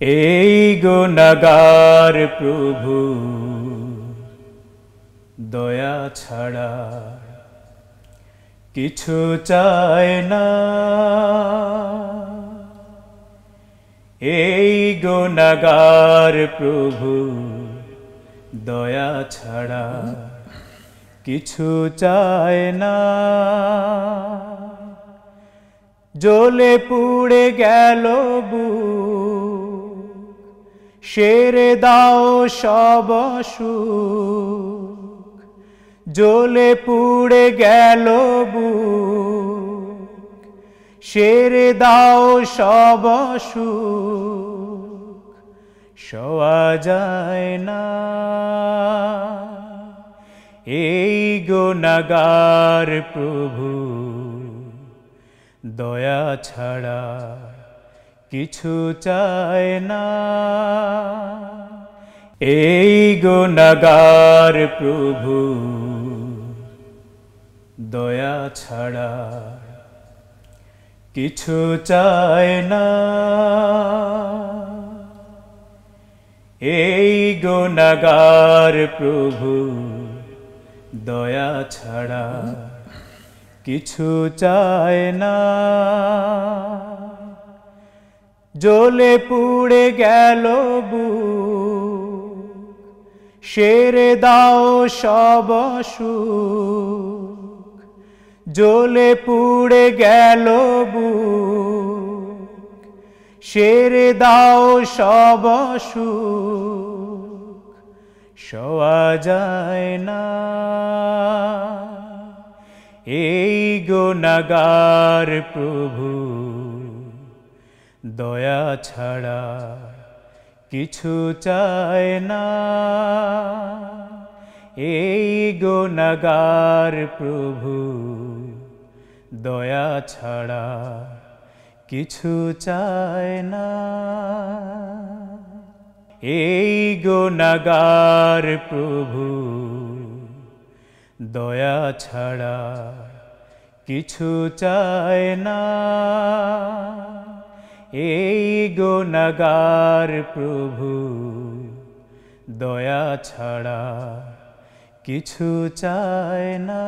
এই গুনাহগার প্রভু দয়া ছাড়া কিছু চায় না। এই গুনাহগার প্রভু দয়া ছাড়া কিছু চায় না। জ্বলে পুড়ে গেল বুক, সেরে দাও সব সুখ। জ্বলে পুড়ে গেল বুক, সেরে দাও সব সুখ। সওয়া যায় না এই গুনাহগার প্রভু দয়া ছাড়া কিছু চায় না। এই গুনাহগার প্রভু দয়া ছাড়া কিছু চায় না। এই গুনাহগার প্রভু দয়া ছাড়া কিছু চায় না। জ্বলে পুড়ে গেল বুক, সেরে দাও সব সুখ। জ্বলে পুড়ে গেল বুক, সেরে দাও সব সুখ। সওয়া যায় না এই গুনাহগার প্রভু দয়া ছাড়া কিছু চায় না। এই গুনাহগার প্রভু দয়া ছাড়া কিছু চায় না। এই গুনাহগার প্রভু দয়া ছাড়া কিছু চায় না। এই গুনাহগার প্রভু দয়া ছাড়া কিছু চায় না।